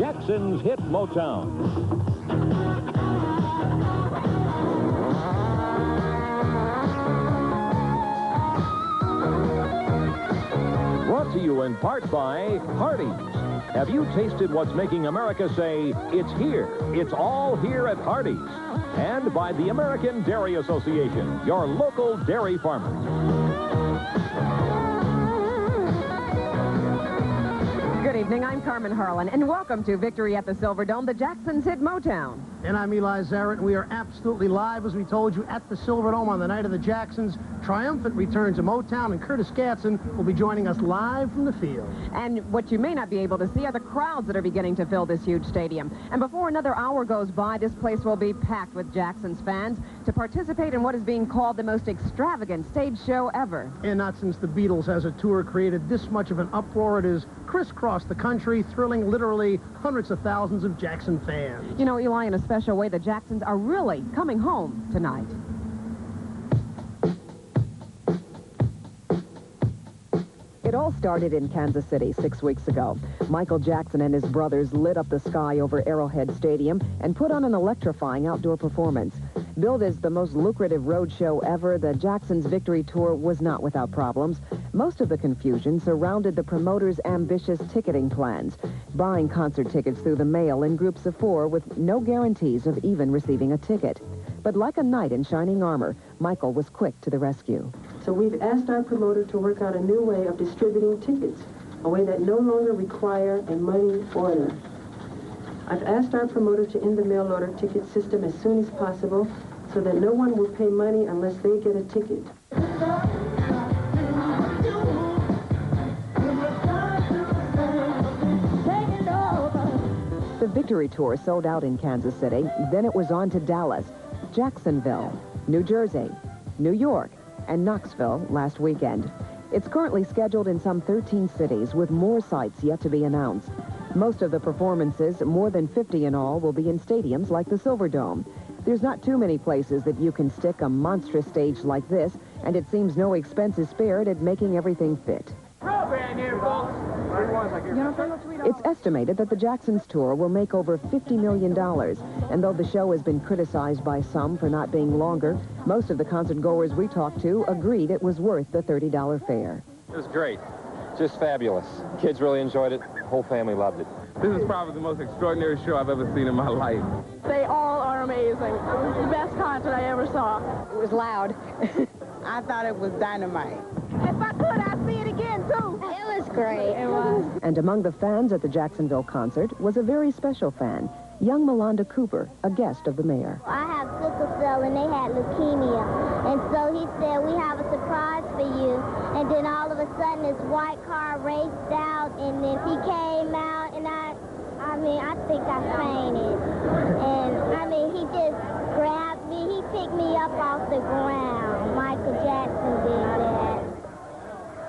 Jackson's hit Motown. Brought to you in part by Hardee's. Have you tasted what's making America say, it's here, it's all here at Hardee's? And by the American Dairy Association, your local dairy farmers. Good evening, I'm Carmen Harlan, and welcome to Victory at the Silverdome, the Jacksons hit Motown. And I'm Eli Zarrett. We are absolutely live, as we told you, at the Silverdome on the night of the Jacksons' triumphant return to Motown, and Curtis Gatson will be joining us live from the field. And what you may not be able to see are the crowds that are beginning to fill this huge stadium. And before another hour goes by, this place will be packed with Jacksons fans to participate in what is being called the most extravagant stage show ever. And not since the Beatles as a tour created this much of an uproar. It is crisscross the country, thrilling literally hundreds of thousands of Jackson fans. You know, Eli, in a special way, the Jacksons are really coming home tonight. It all started in Kansas City 6 weeks ago. Michael Jackson and his brothers lit up the sky over Arrowhead Stadium and put on an electrifying outdoor performance. Billed as the most lucrative road show ever, the Jacksons' Victory Tour was not without problems. Most of the confusion surrounded the promoters' ambitious ticketing plans, buying concert tickets through the mail in groups of 4 with no guarantees of even receiving a ticket. But like a knight in shining armor, Michael was quick to the rescue. So we've asked our promoter to work out a new way of distributing tickets, a way that no longer require a money order. I've asked our promoter to end the mail order ticket system as soon as possible so that no one will pay money unless they get a ticket. The Victory Tour sold out in Kansas City. Then it was on to Dallas, Jacksonville, New Jersey, New York, and Knoxville last weekend. It's currently scheduled in some 13 cities, with more sites yet to be announced. Most of the performances, more than 50 in all, will be in stadiums like the Silverdome. There's not too many places that you can stick a monstrous stage like this, and it seems no expense is spared at making everything fit. It's estimated that the Jacksons tour will make over $50 million, and though the show has been criticized by some for not being longer, most of the concert goers we talked to agreed it was worth the $30 fare. It was great. Just fabulous. Kids really enjoyed it. The whole family loved it. This is probably the most extraordinary show I've ever seen in my life. They all are amazing. It was the best concert I ever saw. It was loud. I thought it was dynamite. If I could, I'd see it again, too. It was great. It was. And among the fans at the Jacksonville concert was a very special fan, young Melanda Cooper, a guest of the mayor. I have sickle cell and they had leukemia. And so he said, we have a surprise for you. And then all of a sudden this white car raced out and then he came out and I think I fainted. And he just grabbed me. He picked me up off the ground. Michael Jackson did that.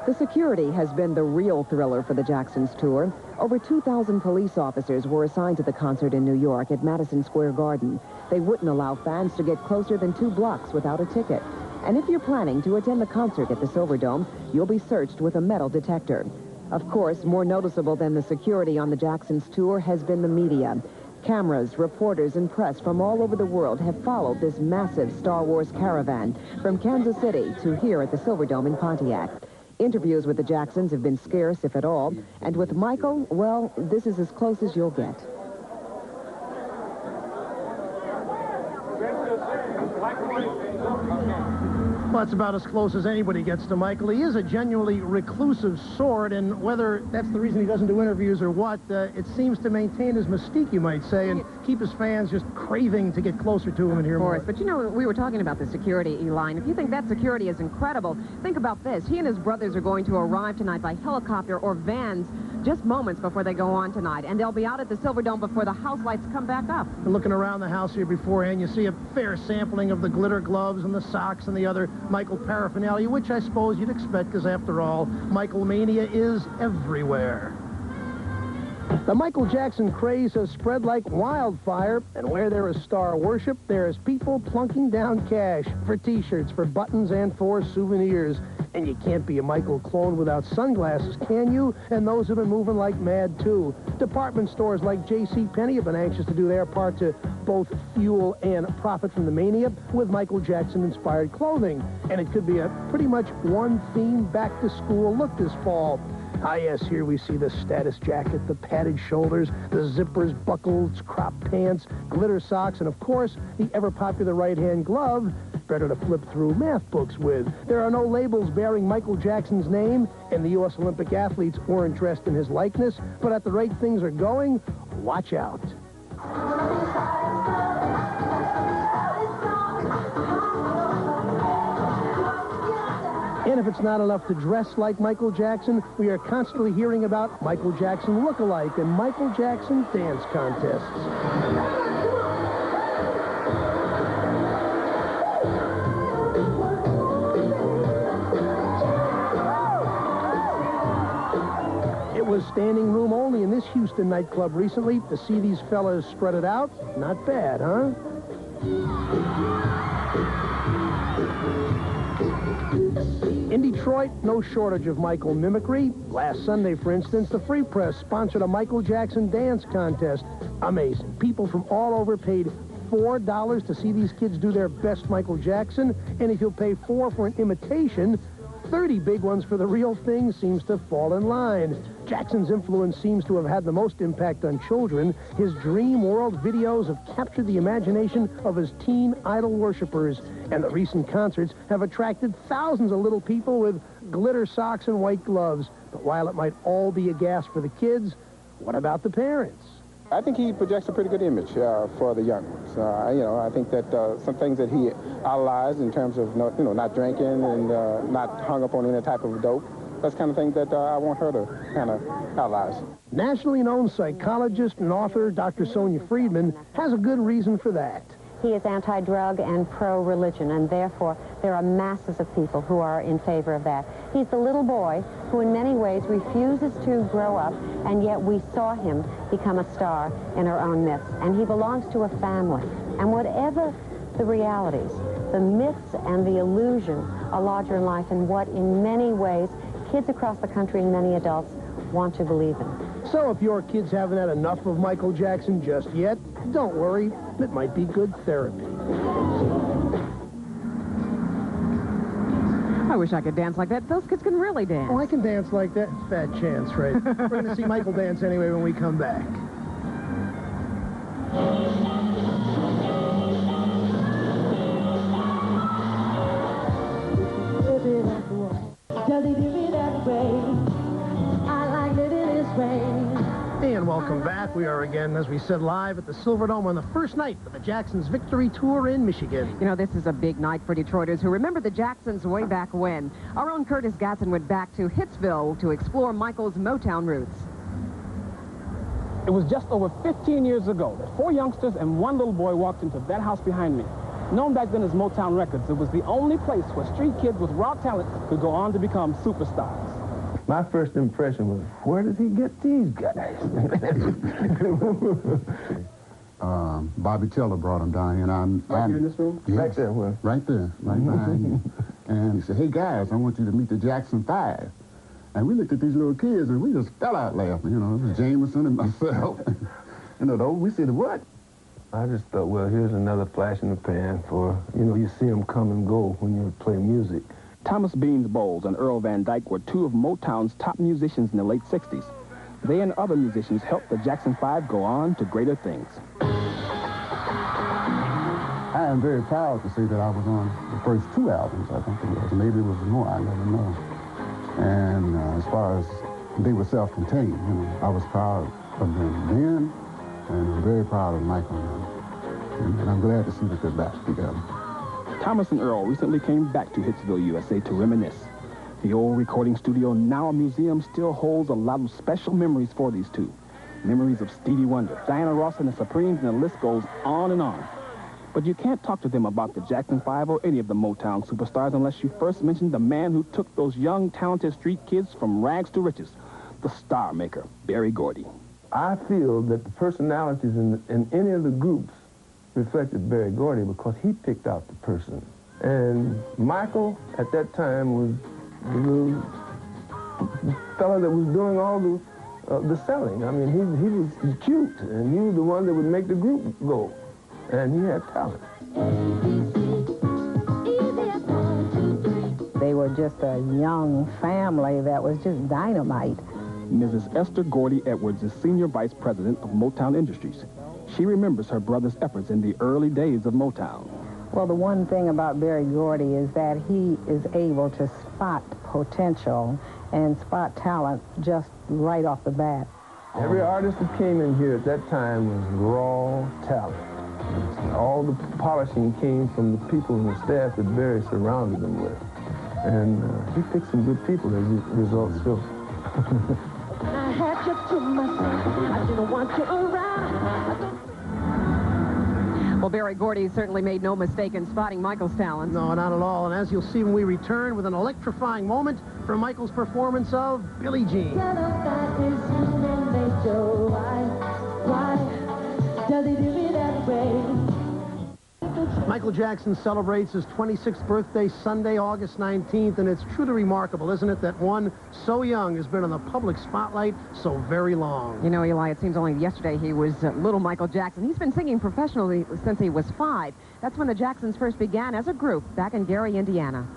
The security has been the real thriller for the Jacksons tour. Over 2,000 police officers were assigned to the concert in New York at Madison Square Garden. They wouldn't allow fans to get closer than 2 blocks without a ticket. And if you're planning to attend the concert at the Silverdome, you'll be searched with a metal detector. Of course, more noticeable than the security on the Jacksons tour has been the media. Cameras, reporters, and press from all over the world have followed this massive Star Wars caravan from Kansas City to here at the Silverdome in Pontiac. Interviews with the Jacksons have been scarce, if at all, and with Michael, well, this is as close as you'll get. Well, that's about as close as anybody gets to Michael. He is a genuinely reclusive sort, and whether that's the reason he doesn't do interviews or what, it seems to maintain his mystique, you might say, and keep his fans just craving to get closer to him and hear more. Of course, but you know, we were talking about the security, Eli, and if you think that security is incredible, think about this. He and his brothers are going to arrive tonight by helicopter or vans just moments before they go on tonight, and they'll be out at the Silverdome before the house lights come back up. And looking around the house here beforehand, you see a fair sampling of the glitter gloves and the socks and the other Michael paraphernalia, which I suppose you'd expect, because after all, Michael mania is everywhere. The Michael Jackson craze has spread like wildfire, and where there is star worship, there is people plunking down cash for T-shirts, for buttons, and for souvenirs. And you can't be a Michael clone without sunglasses, can you? And those have been moving like mad, too. Department stores like JCPenney have been anxious to do their part to both fuel and profit from the mania with Michael Jackson-inspired clothing. And it could be a pretty much one-theme back-to-school look this fall. Ah, yes, here we see the status jacket, the padded shoulders, the zippers, buckles, crop pants, glitter socks, and, of course, the ever-popular right-hand glove, better to flip through math books with. There are no labels bearing Michael Jackson's name, and the U.S. Olympic athletes weren't dressed in his likeness, but at the rate things are going, watch out. And if it's not enough to dress like Michael Jackson, we are constantly hearing about Michael Jackson look-alike and Michael Jackson dance contests. It was standing room only in this Houston nightclub recently to see these fellas spread it out. Not bad, huh? In Detroit, no shortage of Michael mimicry. Last Sunday, for instance, the Free Press sponsored a Michael Jackson dance contest. Amazing. People from all over paid $4 to see these kids do their best Michael Jackson. And if you'll pay $4 for an imitation, 30 big ones for the real thing seems to fall in line. Jackson's influence seems to have had the most impact on children. His Dream World videos have captured the imagination of his teen idol worshipers, and the recent concerts have attracted thousands of little people with glitter socks and white gloves. But while it might all be a gas for the kids, what about the parents? I think he projects a pretty good image for the young ones. I think that some things that he outlies in terms of, not drinking and not hung up on any type of dope, that's kind of thing that I want her to kind of outlies. Nationally known psychologist and author Dr. Sonia Friedman has a good reason for that. He is anti-drug and pro-religion, and therefore there are masses of people who are in favor of that. He's the little boy who in many ways refuses to grow up, and yet we saw him become a star in our own myths. And he belongs to a family. And whatever the realities, the myths and the illusion are larger in life, and what in many ways kids across the country and many adults want to believe in. So if your kids haven't had enough of Michael Jackson just yet, don't worry. It might be good therapy. I wish I could dance like that. Those kids can really dance. Oh, I can dance like that. Fat chance, right? We're going to see Michael dance anyway when we come back. And welcome back. We are again, as we said, live at the Silverdome on the first night of the Jacksons Victory Tour in Michigan. You know, this is a big night for Detroiters who remember the Jacksons way back when. Our own Curtis Gatson went back to Hitsville to explore Michael's Motown roots. It was just over 15 years ago that 4 youngsters and 1 little boy walked into that house behind me. Known back then as Motown Records, it was the only place where street kids with raw talent could go on to become superstars. My first impression was, where does he get these guys? Bobby Teller brought him down here. And right here in this room? Yes, right there, where? Right there, right behind you. And he said, hey, guys, I want you to meet the Jackson 5. And we looked at these little kids, and we just fell out laughing, Jameson and myself. We said, what? I just thought, well, here's another flash in the pan for, you see them come and go when you play music. Thomas Beans Bowles and Earl Van Dyke were 2 of Motown's top musicians in the late 60s. They and other musicians helped the Jackson 5 go on to greater things. I am very proud to say that I was on the first 2 albums, I think it was. Maybe it was more, I never know. And as far as they were self-contained, I was proud of them then, and I'm very proud of Michael now. And I'm glad to see that they're back together. Thomas and Earl recently came back to Hitsville, USA to reminisce. The old recording studio, now a museum, still holds a lot of special memories for these 2. Memories of Stevie Wonder, Diana Ross and the Supremes, and the list goes on and on. But you can't talk to them about the Jackson 5 or any of the Motown superstars unless you first mention the man who took those young, talented street kids from rags to riches, the star maker, Berry Gordy. I feel that the personalities in any of the groups reflected Berry Gordy because he picked out the person. And Michael, at that time, was the fella that was doing all the selling. I mean, he was cute, and he was the one that would make the group go, and he had talent. They were just a young family that was just dynamite. Mrs. Esther Gordy Edwards is Senior Vice President of Motown Industries. She remembers her brother's efforts in the early days of Motown. Well, the one thing about Berry Gordy is that he is able to spot potential and spot talent just right off the bat. Every artist that came in here at that time was raw talent. All the polishing came from the people and the staff that Berry surrounded them with. And he picked some good people, as the results show. I had you to myself. I didn't want you around. Well, Berry Gordy certainly made no mistake in spotting Michael's talent. No, not at all. And as you'll see when we return with an electrifying moment from Michael's performance of Billie Jean. Why does he do me that way? Michael Jackson celebrates his 26th birthday Sunday, August 19th, and it's truly remarkable, isn't it, that one so young has been in the public spotlight so very long. You know, Eli, it seems only yesterday he was little Michael Jackson. He's been singing professionally since he was 5. That's when the Jacksons first began as a group back in Gary, Indiana.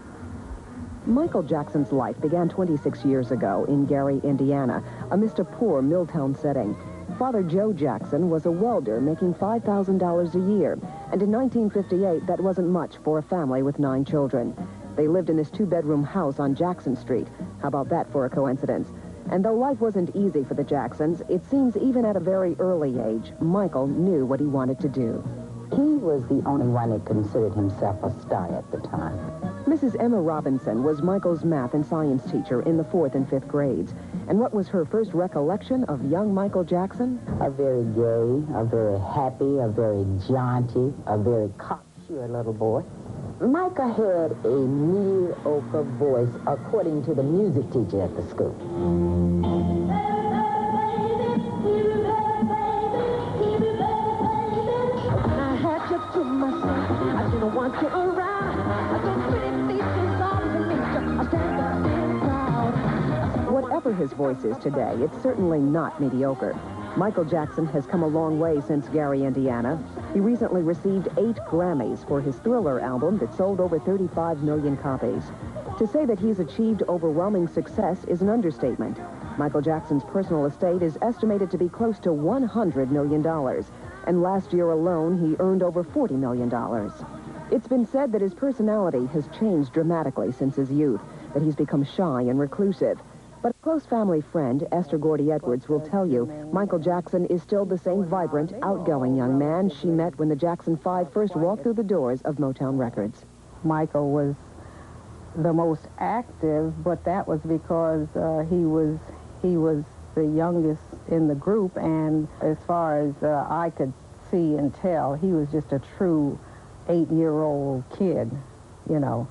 Michael Jackson's life began 26 years ago in Gary, Indiana, amidst a poor Milltown setting. Father Joe Jackson was a welder making $5,000 a year, and in 1958, that wasn't much for a family with 9 children. They lived in this 2-bedroom house on Jackson Street. How about that for a coincidence? And though life wasn't easy for the Jacksons, it seems even at a very early age, Michael knew what he wanted to do. He was the only one that considered himself a star at the time. Mrs. Emma Robinson was Michael's math and science teacher in the 4th and 5th grades. And what was her first recollection of young Michael Jackson? A very gay, a very happy, a very jaunty, a very cocksure little boy. Michael had a mediocre voice, according to the music teacher at the school. I had you to myself. I didn't want you around. I don't pretty faces all to me. I stand up and proud. Whatever his voice is today, it's certainly not mediocre. Michael Jackson has come a long way since Gary, Indiana. He recently received 8 Grammys for his Thriller album that sold over 35 million copies. To say that he's achieved overwhelming success is an understatement. Michael Jackson's personal estate is estimated to be close to $100 million. And last year alone, he earned over $40 million. It's been said that his personality has changed dramatically since his youth, that he's become shy and reclusive. But a close family friend, Esther Gordy Edwards, will tell you Michael Jackson is still the same vibrant, outgoing young man she met when the Jackson 5 first walked through the doors of Motown Records. Michael was the most active, but that was because he was the youngest in the group, and as far as I could see and tell, he was just a true 8-year-old kid, you know,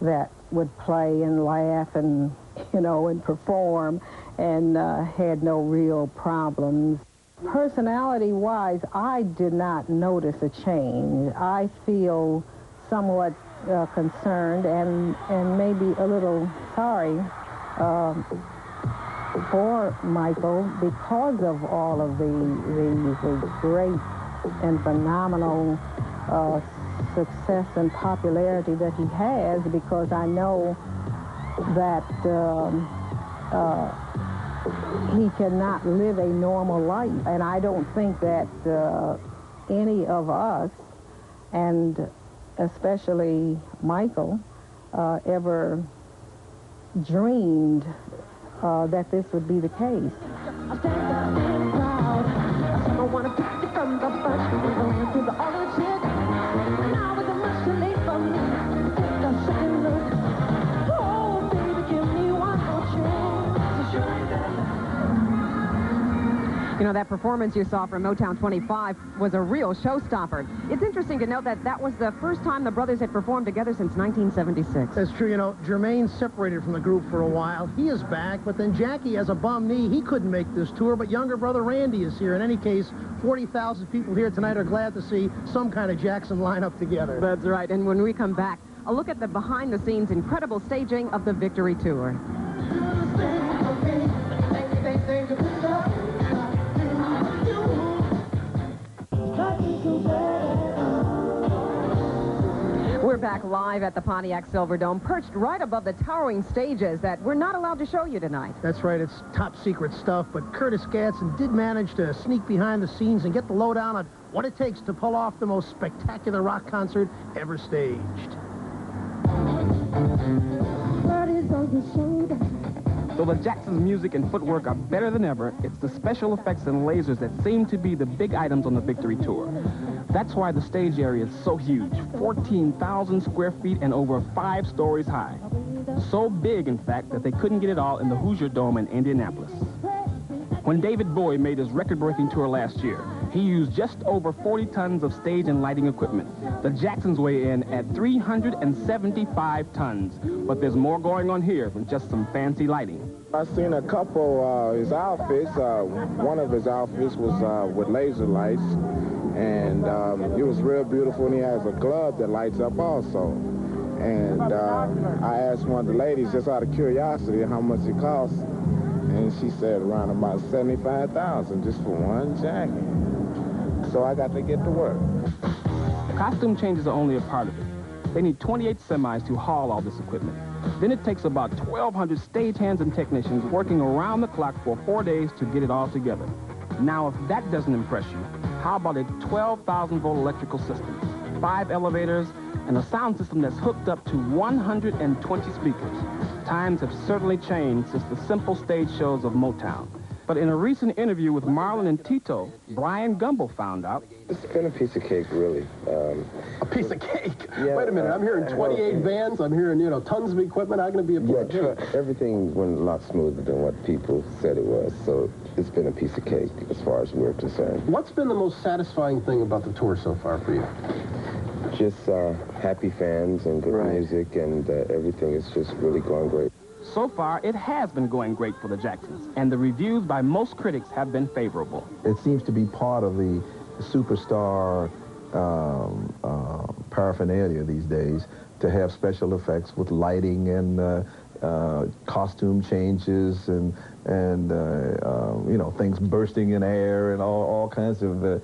that would play and laugh and, you know, and perform and had no real problems. Personality-wise, I did not notice a change. I feel somewhat concerned and maybe a little sorry for Michael because of all of the great and phenomenal success and popularity that he has, because I know that he cannot live a normal life. And I don't think that any of us, and especially Michael, ever dreamed that this would be the case. I want to pick you from the bunch, going through the other chick. Now it's a much too late for me. Take a second look. Oh, baby, give me one more chance. You know, that performance you saw from Motown 25 was a real showstopper. It's interesting to note that that was the first time the brothers had performed together since 1976. That's true. You know, Jermaine separated from the group for a while. He is back, but then Jackie has a bum knee. He couldn't make this tour, but younger brother Randy is here. In any case, 40,000 people here tonight are glad to see some kind of Jackson lineup together. That's right. And when we come back, a look at the behind-the-scenes incredible staging of the Victory Tour. We're back live at the Pontiac Silverdome, perched right above the towering stages that we're not allowed to show you tonight. That's right, it's top secret stuff, but Curtis Gadsden did manage to sneak behind the scenes and get the lowdown on what it takes to pull off the most spectacular rock concert ever staged. Though the Jacksons' music and footwork are better than ever, it's the special effects and lasers that seem to be the big items on the Victory Tour. That's why the stage area is so huge, 14,000 square feet and over 5 stories high. So big, in fact, that they couldn't get it all in the Hoosier Dome in Indianapolis. When David Bowie made his record-breaking tour last year, he used just over 40 tons of stage and lighting equipment. The Jacksons weigh in at 375 tons, but there's more going on here than just some fancy lighting. I've seen a couple his outfits. One of his outfits was with laser lights, and it was real beautiful, and he has a glove that lights up also. And I asked one of the ladies, just out of curiosity, how much it costs, and she said around about $75,000 just for one jacket. So I got to get to work. Costume changes are only a part of it. They need 28 semis to haul all this equipment. Then it takes about 1,200 stagehands and technicians working around the clock for 4 days to get it all together. Now, if that doesn't impress you, how about a 12,000-volt electrical system, 5 elevators, and a sound system that's hooked up to 120 speakers? Times have certainly changed since the simple stage shows of Motown. But in a recent interview with Marlon and Tito, Brian Gumble found out... It's been a piece of cake, really. A piece of cake? Yeah, wait a minute, I'm hearing 28 vans, I'm hearing, you know, tons of equipment. How can it be a piece of cake? Everything went a lot smoother than what people said it was, so it's been a piece of cake as far as we're concerned. What's been the most satisfying thing about the tour so far for you? Just happy fans and good music, and everything is just really going great. So far, it has been going great for the Jacksons, and the reviews by most critics have been favorable. It seems to be part of the superstar paraphernalia these days to have special effects with lighting and costume changes and you know, things bursting in air and all kinds of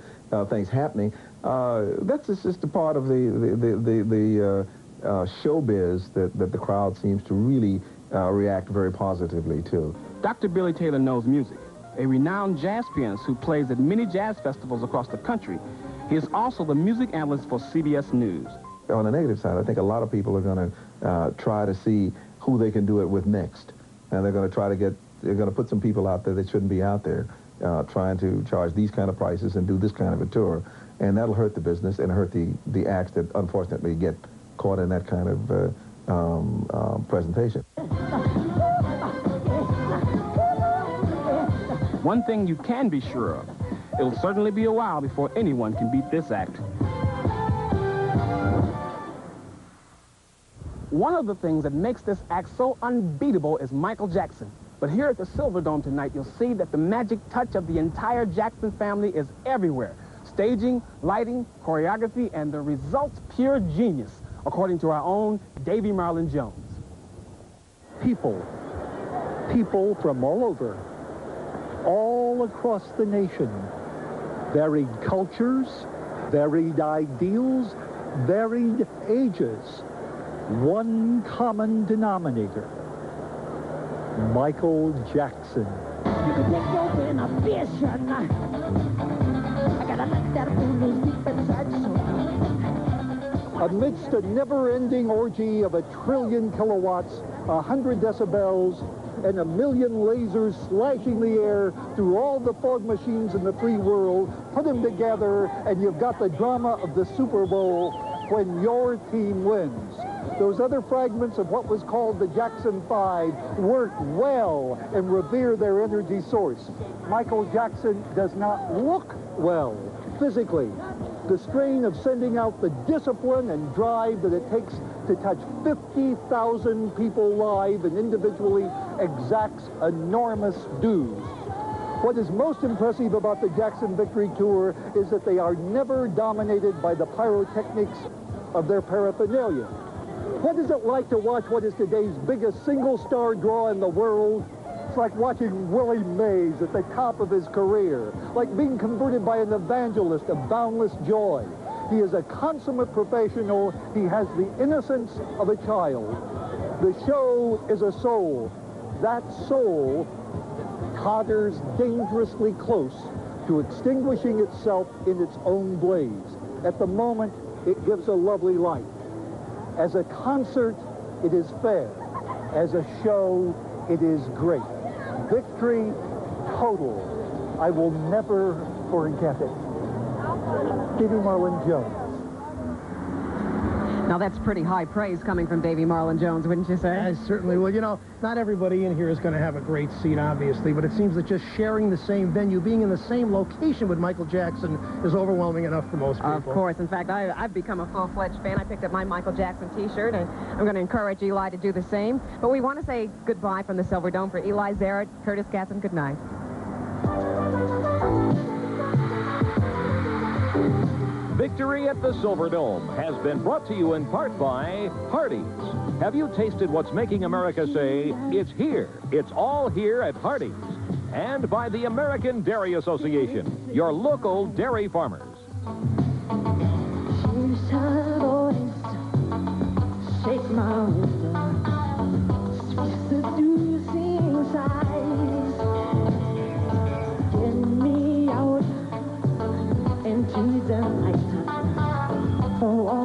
things happening. That's just a part of the showbiz that the crowd seems to really react very positively to. Dr. Billy Taylor knows music, a renowned jazz pianist who plays at many jazz festivals across the country. He is also the music analyst for CBS News. On the negative side, I think a lot of people are going to try to see who they can do it with next. And they're going to try to they're going to put some people out there that shouldn't be out there trying to charge these kind of prices and do this kind of a tour. And that'll hurt the business and hurt the acts that unfortunately get caught in that kind of presentation. One thing you can be sure of, it'll certainly be a while before anyone can beat this act. One of the things that makes this act so unbeatable is Michael Jackson. But here at the Silverdome tonight, you'll see that the magic touch of the entire Jackson family is everywhere. Staging, lighting, choreography, and the result's pure genius, according to our own Davy Marlon Jones. People from all over, all across the nation, varied cultures, varied ideals, varied ages, one common denominator, Michael Jackson. You can take your inhibition. I gotta let that fool deep inside so. Amidst a never-ending orgy of 1 trillion kilowatts, 100 decibels, and 1 million lasers slashing the air through all the fog machines in the free world, put them together, and you've got the drama of the Super Bowl when your team wins. Those other fragments of what was called the Jackson 5 work well and revere their energy source. Michael Jackson does not look well physically. The strain of sending out the discipline and drive that it takes to touch 50,000 people live and individually exacts enormous dues. What is most impressive about the Jackson Victory Tour is that they are never dominated by the pyrotechnics of their paraphernalia. What is it like to watch what is today's biggest single-star draw in the world? It's like watching Willie Mays at the top of his career, like being converted by an evangelist of boundless joy. He is a consummate professional. He has the innocence of a child. The show is a soul. That soul totters dangerously close to extinguishing itself in its own blaze. At the moment, it gives a lovely light. As a concert, it is fair. As a show, it is great. Victory total. I will never forget it. Davy Marlin Jones. Now, that's pretty high praise coming from Davy Marlin Jones, wouldn't you say? I certainly will. You know, not everybody in here is going to have a great seat, obviously, but it seems that just sharing the same venue, being in the same location with Michael Jackson is overwhelming enough for most people. Of course. In fact, I've become a full-fledged fan. I picked up my Michael Jackson T-shirt, and I'm going to encourage Eli to do the same. But we want to say goodbye from the Silver Dome for Eli Zaret, Curtis Gatson. Good night. Victory at the Silver Dome has been brought to you in part by Hardee's. Have you tasted what's making America say, it's here, it's all here at Hardee's? And by the American Dairy Association, your local dairy farmers. She's her voice, shake my wisdom, seducing sighs, get me out into the night. Oh,